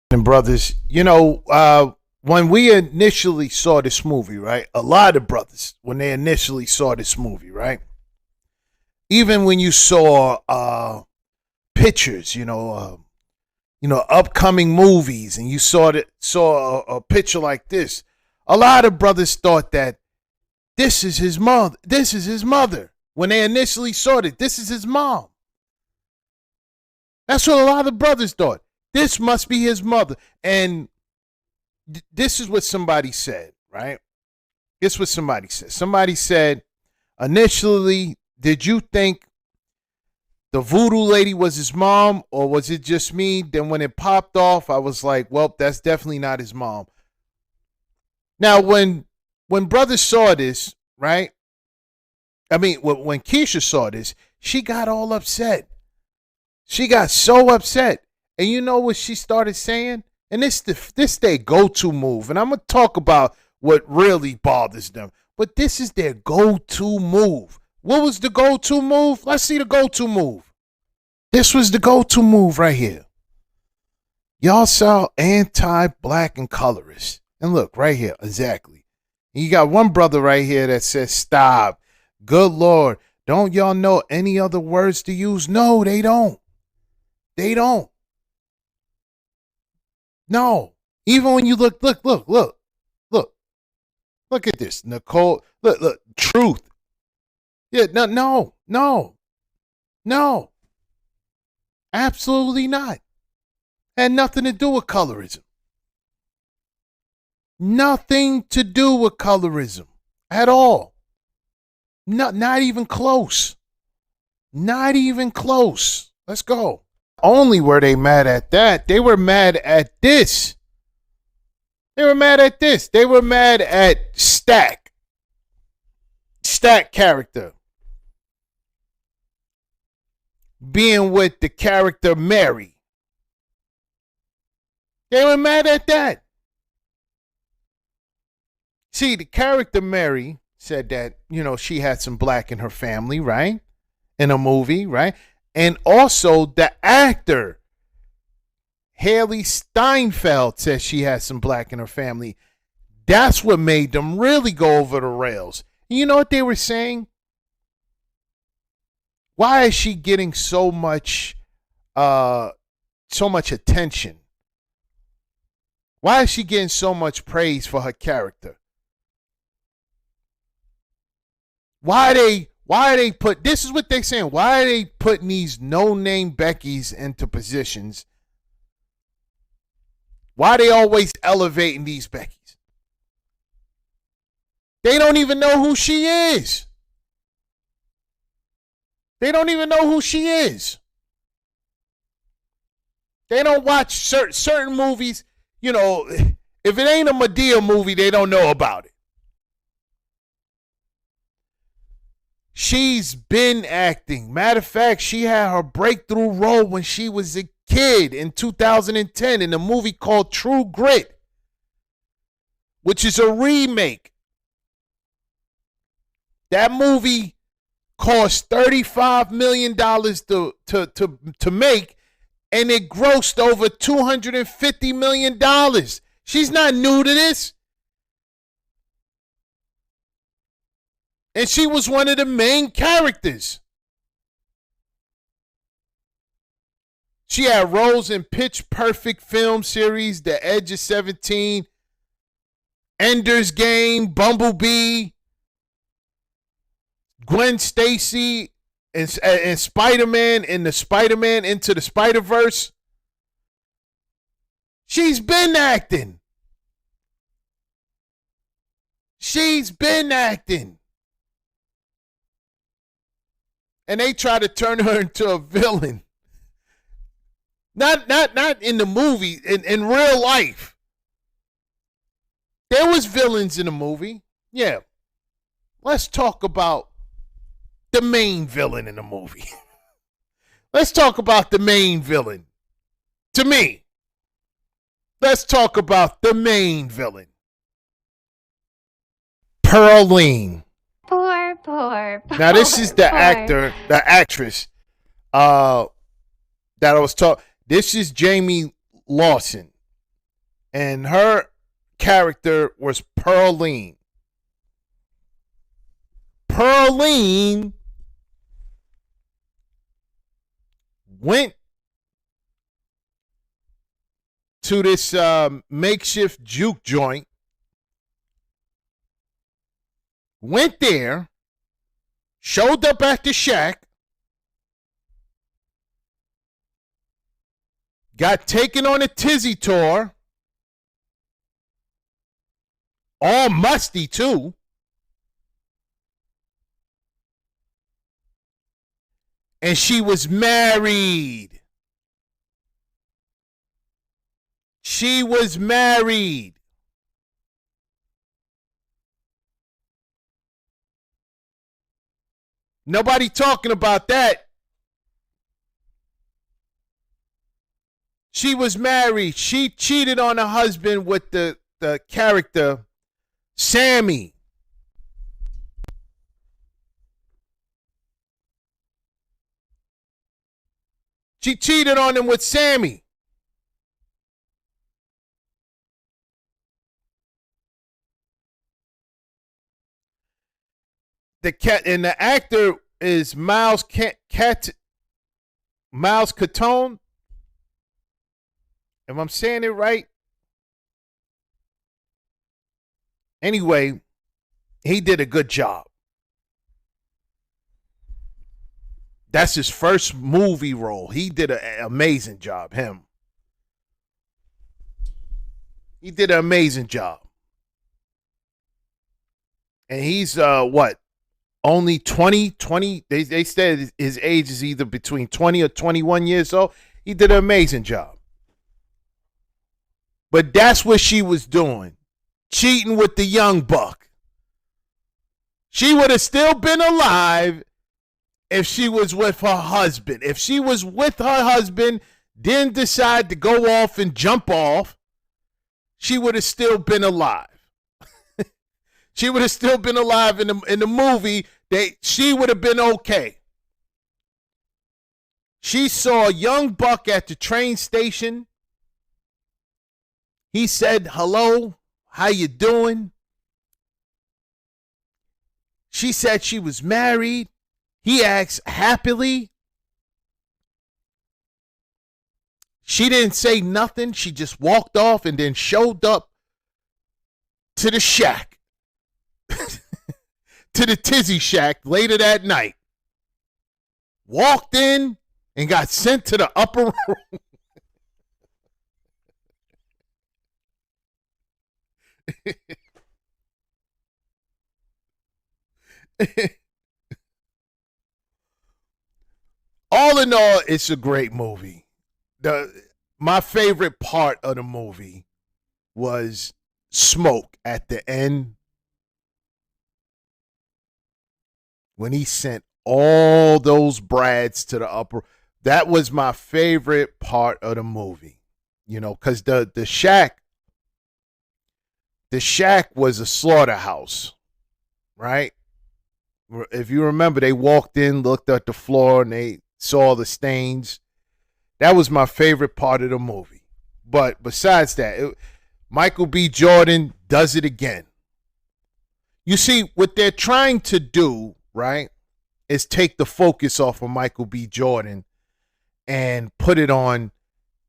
And brothers, when we initially saw this movie, right? A lot of brothers, when they initially saw this movie, right? Even when you saw pictures, upcoming movies, and you saw a picture like this, a lot of brothers thought that this is his mother. This is his mother. When they initially saw it, this is his mom. That's what a lot of brothers thought. This must be his mother. And this is what somebody said, right? This is what somebody said. Somebody said, initially, did you think the voodoo lady was his mom, or was it just me? Then when it popped off, I was like, well, that's definitely not his mom. Now, when brothers saw this, right? I mean, when Keisha saw this, she got all upset. She got so upset. And you know what she started saying? And this their go-to move. And I'm going to talk about what really bothers them. But this is their go-to move. What was the go-to move? Let's see the go-to move. This was the go-to move right here. Y'all saw anti-black and colorist. And look, right here, exactly. You got one brother right here that says, stop. Good Lord. Don't y'all know any other words to use? No, they don't. They don't. No. Even when you look at this. Nicole, look, truth. Yeah, no. Absolutely not. Had nothing to do with colorism. Nothing to do with colorism at all. Not even close. Not even close. Let's go. Only were they mad at that. They were mad at this. They were mad at this. They were mad at Stack. Stack character. Being with the character Mary. They were mad at that. See, the character Mary said that, she had some black in her family, right? In a movie, right? And also the actor, Haley Steinfeld, says she has some black in her family. That's what made them really go over the rails. And you know what they were saying? Why is she getting so much attention? Why is she getting so much praise for her character? Why are they put, this is what they're saying, why are they putting these no-name Beckys into positions? Why are they always elevating these Beckys? They don't even know who she is. They don't even know who she is. They don't watch certain movies. If it ain't a Madea movie, they don't know about it. She's been acting. Matter of fact, she had her breakthrough role when she was a kid in 2010 in a movie called True Grit, which is a remake. That movie cost $35 million to make, and it grossed over $250 million. She's not new to this. And she was one of the main characters. She had roles in Pitch Perfect film series, The Edge of 17, Ender's Game, Bumblebee, Gwen Stacy, and Spider-Man in the Spider-Man Into the Spider-Verse. She's been acting. She's been acting. And they try to turn her into a villain. Not in the movie, in real life. There was villains in the movie. Yeah. Let's talk about the main villain in the movie. Let's talk about the main villain. To me. Let's talk about the main villain. Pearline. Poor. Now this is the actress that I was talking. This is Jamie Lawson. and her character was Pearline. Pearline went to this makeshift juke joint, went there, showed up at the shack, got taken on a tizzy tour, all musty too, and she was married. She was married. Nobody talking about that. She was married. She cheated on her husband with the character Sammy. She cheated on him with Sammy. The cat and the actor is Miles Catone. If I'm saying it right. Anyway, he did a good job. That's his first movie role. He did an amazing job. He did an amazing job. And he's what? Only 20. They said his age is either between 20 or 21 years old. He did an amazing job. But that's what she was doing. Cheating with the young buck. She would have still been alive if she was with her husband. If she was with her husband, then decide to go off and jump off, she would have still been alive. She would have still been alive in the movie. She would have been okay. She saw a young buck at the train station. He said, "Hello, how you doing?" She said she was married. He asked happily. She didn't say nothing. She just walked off and then showed up to the shack. To the tizzy shack later that night. Walked in and got sent to the upper room. All in all, it's a great movie. My favorite part of the movie was Smoke at the end when he sent all those brads to the upper. That was my favorite part of the movie, because the shack was a slaughterhouse, right? If you remember, they walked in, looked at the floor, and they saw the stains. That was my favorite part of the movie. But besides that, Michael B. Jordan does it again. You see, what they're trying to do, right, is take the focus off of Michael B. Jordan and put it on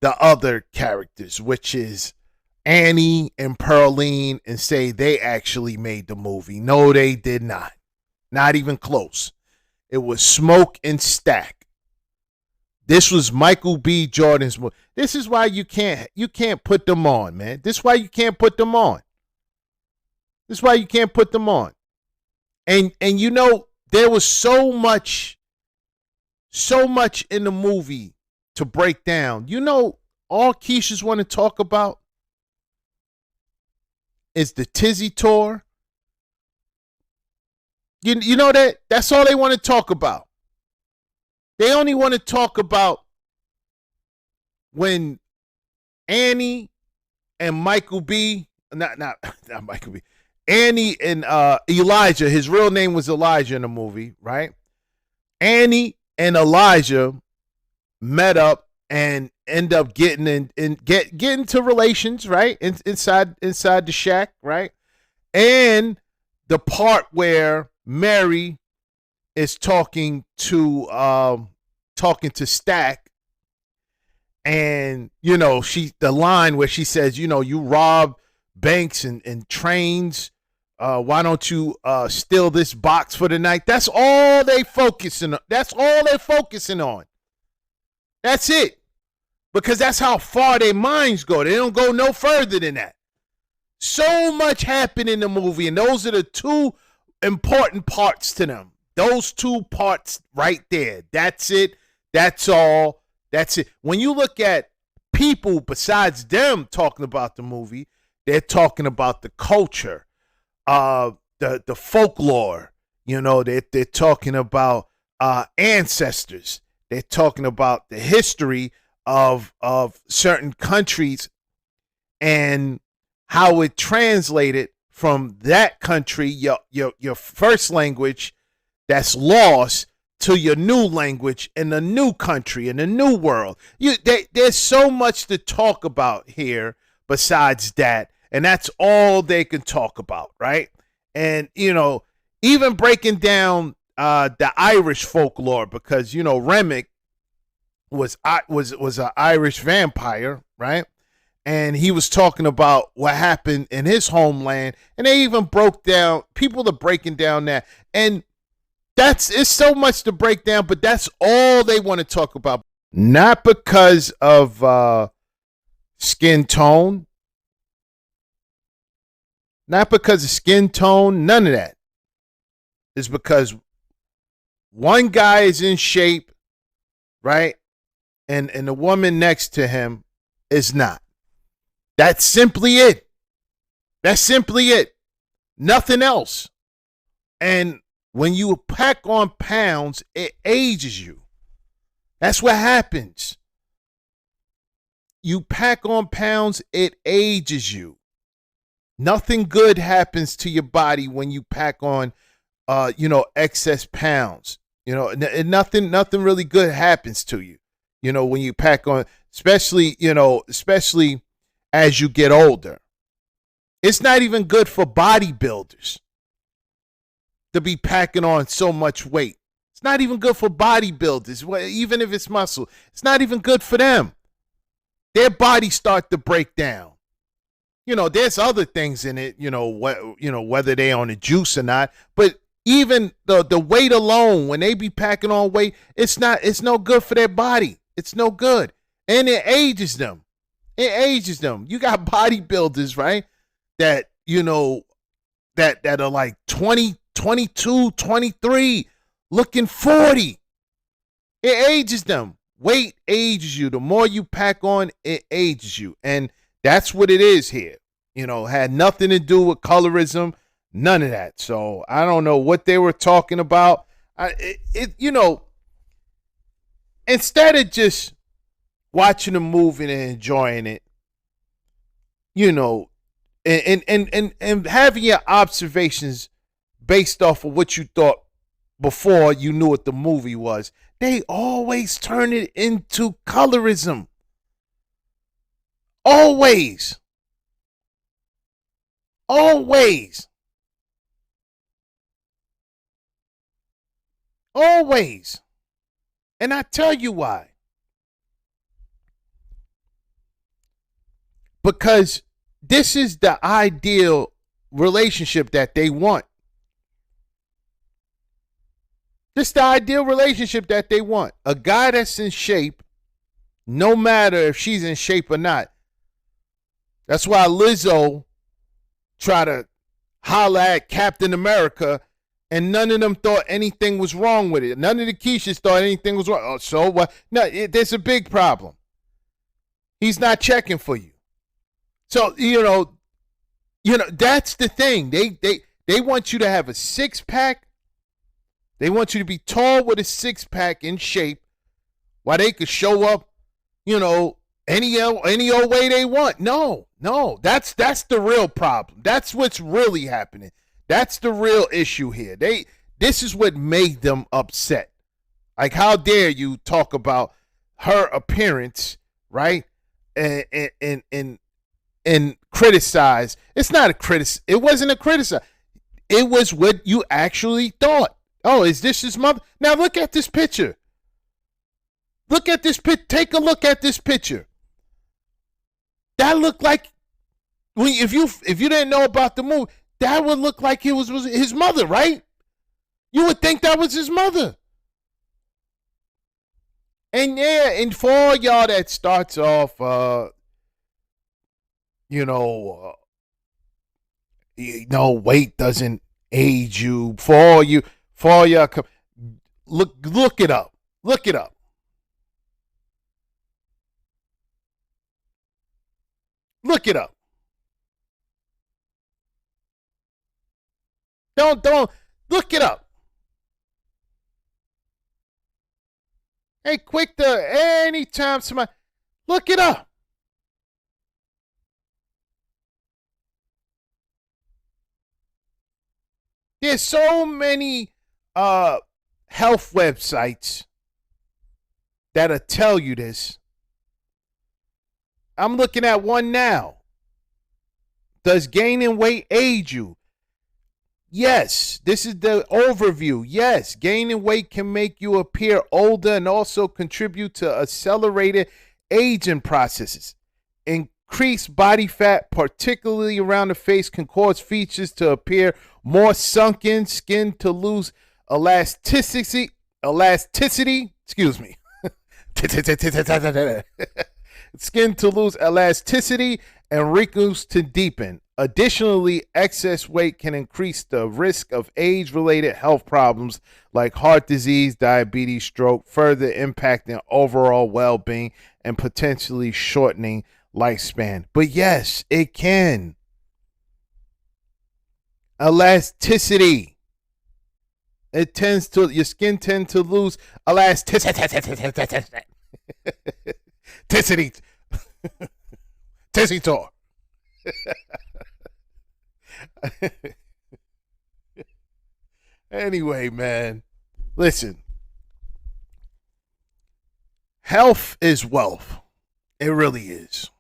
the other characters, which is Annie and Pearline, and say they actually made the movie. No, they did not. Not even close. It was Smoke and Stack. This was Michael B. Jordan's movie. This is why you can't put them on, man. This is why you can't put them on. This is why you can't put them on. And there was so much in the movie to break down. All Keisha's want to talk about is the tizzy tour. You know that's all they want to talk about. They only want to talk about when Annie and Michael B. Not Michael B. Annie and Elijah. His real name was Elijah in the movie, right? Annie and Elijah met up and end up getting get into relations, right? Inside the shack, right? And the part where Mary is talking to Stack, and the line where she says, you rob banks and trains. Why don't you steal this box for the night? That's all they focusing on. That's all they're focusing on. That's it. Because that's how far their minds go. They don't go no further than that. So much happened in the movie, and those are the two important parts to them. Those two parts right there. That's it. That's all. That's it. When you look at people besides them talking about the movie, they're talking about the culture, the folklore. They're talking about ancestors. They're talking about the history of certain countries and how it translated from that country, your first language that's lost, to your new language in the new country, in the new world. There's so much to talk about here besides that, and that's all they can talk about, right? And, even breaking down the Irish folklore, because, Remick was an Irish vampire, right? And he was talking about what happened in his homeland, and they even broke down, people are breaking down that. And it's so much to break down, but that's all they want to talk about. Not because of skin tone. Not because of skin tone, none of that. It's because one guy is in shape, right? And the woman next to him is not. That's simply it. That's simply it. Nothing else. And when you pack on pounds, it ages you. That's what happens. You pack on pounds, it ages you. Nothing good happens to your body when you pack on, excess pounds. And nothing really good happens to you. When you pack on, especially as you get older. It's not even good for bodybuilders to be packing on so much weight. It's not even good for bodybuilders, even if it's muscle. It's not even good for them. Their bodies start to break down. There's other things in it, whether they're on the juice or not. But even the weight alone, when they be packing on weight, it's no good for their body. It's no good. And it ages them. It ages them. You got bodybuilders, right? That, that are like 20, 22, 23, looking 40. It ages them. Weight ages you. The more you pack on, it ages you. And that's what it is here. Had nothing to do with colorism, none of that. So I don't know what they were talking about. Instead of just watching the movie and enjoying it, and having your observations based off of what you thought before you knew what the movie was, they always turn it into colorism. Always. Always. Always. And I tell you why. Because this is the ideal relationship that they want. This is the ideal relationship that they want. A guy that's in shape, no matter if she's in shape or not. That's why Lizzo tried to holler at Captain America, and none of them thought anything was wrong with it. None of the Keishas thought anything was wrong. Oh, so what? No, there's a big problem. He's not checking for you. So, that's the thing. They want you to have a six-pack. They want you to be tall with a six-pack in shape while they could show up, any old way they want. No, that's the real problem. That's what's really happening. That's the real issue here. This is what made them upset. Like, how dare you talk about her appearance, right? And criticize. It's not a critic. It wasn't a criticize. It was what you actually thought. Oh, is this his mother? Now look at this picture. Look at this picture. Take a look at this picture. That looked like, if you didn't know about the movie, that would look like it was his mother, right? You would think that was his mother. And yeah, and for all y'all that starts off, weight doesn't age you. For all y'all, look it up. Look it up. Look it up. Don't look it up. Hey, quick to anytime somebody look it up. There's so many health websites that'll tell you this. I'm looking at one now. Does gaining weight age you? Yes, this is the overview. Yes, gaining weight can make you appear older and also contribute to accelerated aging processes. Increased body fat, particularly around the face, can cause features to appear more sunken, skin to lose elasticity, excuse me. Skin to lose elasticity and wrinkles to deepen. Additionally, excess weight can increase the risk of age-related health problems like heart disease, diabetes, stroke, further impacting overall well-being and potentially shortening lifespan. But yes, it can. Elasticity. Your skin tends to lose elasticity. Tessitor. Anyway, man, listen. Health is wealth. It really is.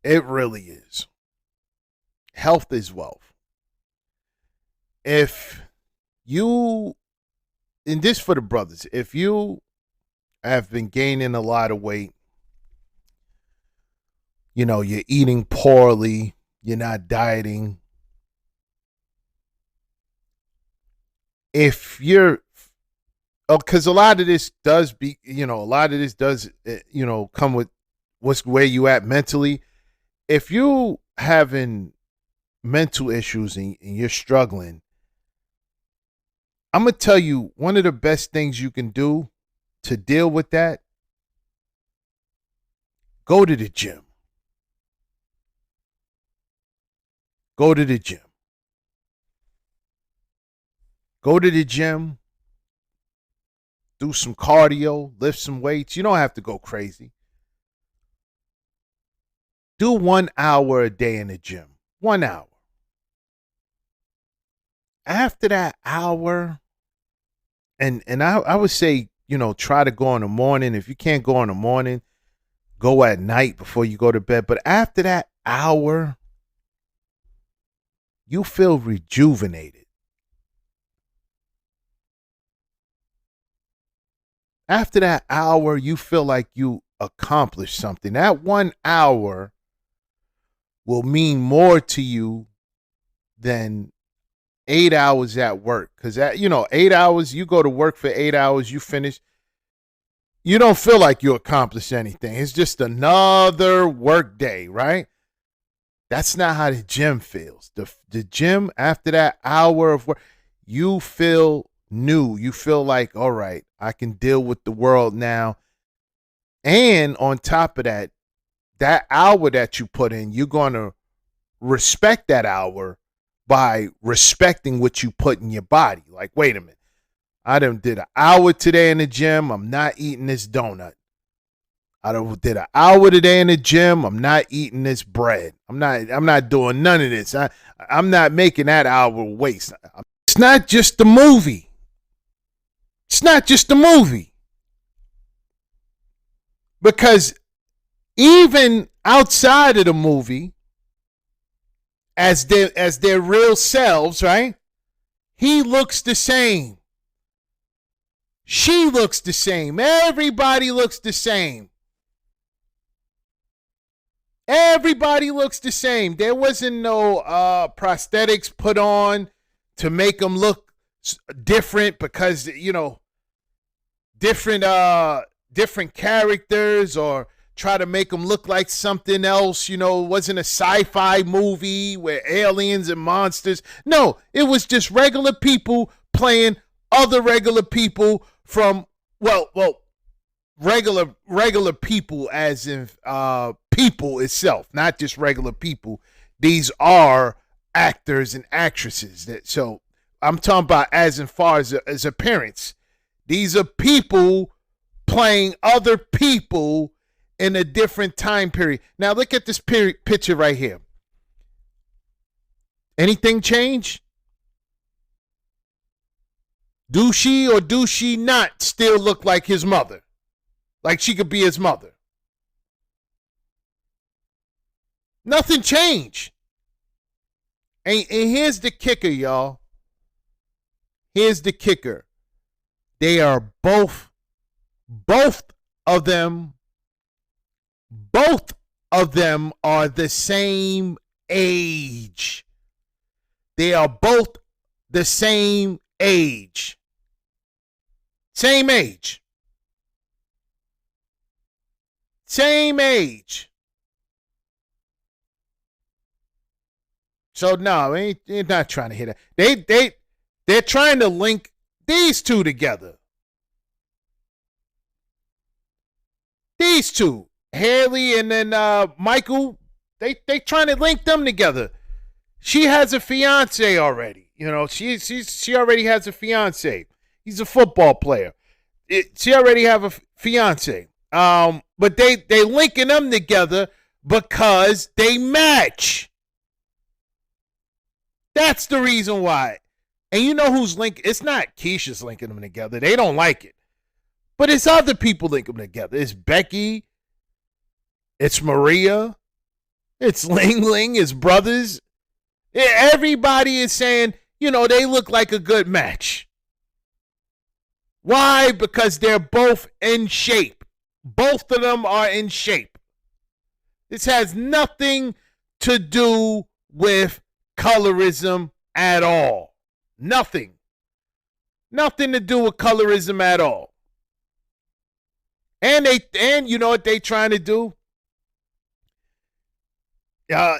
It really is. Health is wealth. If you, and this for the brothers, if you have been gaining a lot of weight, you're eating poorly, you're not dieting. If you're, because a lot of this does come with where you at mentally. If you having mental issues and you're struggling, I'm going to tell you one of the best things you can do to deal with that. Go to the gym. Go to the gym. Go to the gym. Do some cardio, lift some weights. You don't have to go crazy. Do 1 hour a day in the gym. 1 hour. After that hour, and I would say, try to go in the morning. If you can't go in the morning, go at night before you go to bed. But after that hour, you feel rejuvenated. After that hour, you feel like you accomplished something. That 1 hour will mean more to you than 8 hours at work. Because 8 hours, you go to work for 8 hours, you finish. You don't feel like you accomplished anything. It's just another work day, right? That's not how the gym feels. The gym, after that hour of work, you feel new. You feel like, all right, I can deal with the world now. And on top of that, that hour that you put in, you're going to respect that hour by respecting what you put in your body. Like, wait a minute. I done did an hour today in the gym. I'm not eating this donut. I did an hour today in the gym. I'm not eating this bread. I'm not doing none of this. I'm not making that hour waste. It's not just the movie. It's not just the movie. Because even outside of the movie, as their real selves, right? He looks the same. She looks the same. Everybody looks the same. Everybody looks the same. There wasn't no prosthetics put on to make them look different because, different characters or try to make them look like something else. It wasn't a sci-fi movie where aliens and monsters. No, it was just regular people playing other regular people from, regular people as in people itself, not just regular people. These are actors and actresses. So I'm talking about as far as appearance. These are people playing other people in a different time period. Now look at this picture right here. Anything change? Do she or do she not still look like his mother? Like she could be his mother? Nothing changed. And here's the kicker, y'all. Here's the kicker. They are both of them are the same age. They are both the same age. Same age. Same age. So no, they're not trying to hit it. They're trying to link these two together. These two, Haley and then Michael, they trying to link them together. She has a fiance already. She already has a fiance. He's a football player. She already have a fiance. But they linking them together because they match. That's the reason why. And you know who's linking? It's not Keisha's linking them together. They don't like it. But it's other people linking them together. It's Becky. It's Maria. It's Ling Ling. It's brothers. Everybody is saying, they look like a good match. Why? Because they're both in shape. Both of them are in shape. This has nothing to do with colorism at all. Nothing. Nothing to do with colorism at all. And you know what they trying to do? They're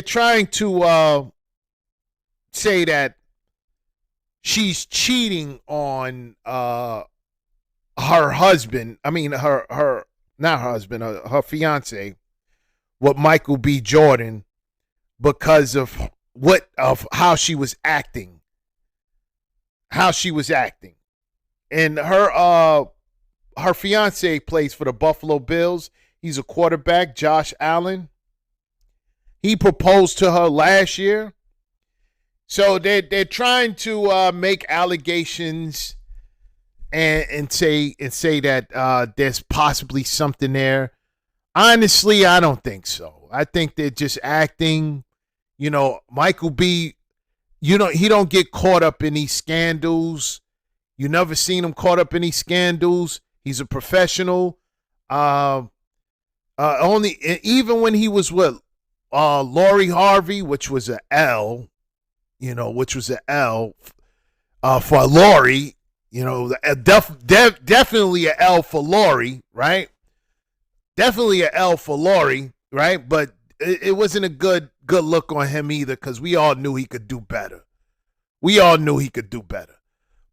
trying to say that she's cheating on her husband. I mean, her not her husband, her fiance, with Michael B. Jordan, because of how she was acting. And her fiance plays for the Buffalo Bills. He's a quarterback, Josh Allen. He proposed to her last year. So they're trying to make allegations and say that there's possibly something there. Honestly, I don't think so. I think they're just acting. Michael B., he don't get caught up in these scandals. You never seen him caught up in these scandals. He's a professional. Only even when he was with Lori Harvey, which was an L, for Lori, definitely an L for Lori, right? Definitely an L for Lori, right? But it wasn't a good look on him either, because we all knew he could do better.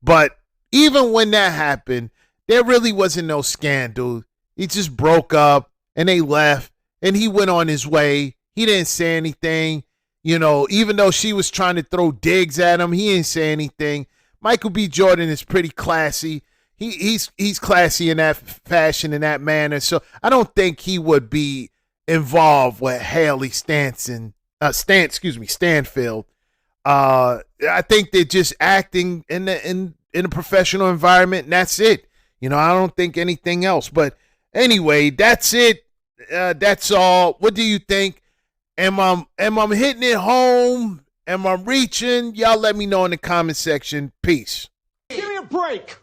But even when that happened, there really wasn't no scandal. He just broke up and they left and he went on his way. He didn't say anything. Even though she was trying to throw digs at him, he didn't say anything. Michael B. Jordan is pretty classy. He's classy in that fashion, in that manner. So I don't think he would be involved with Haley Stanfield I think they're just acting in a professional environment, and that's it. You know, I don't think anything else. But anyway, that's it. That's all. What do you think? Am I hitting it home? Am I reaching? Y'all let me know in the comment section. Peace. Give me a break.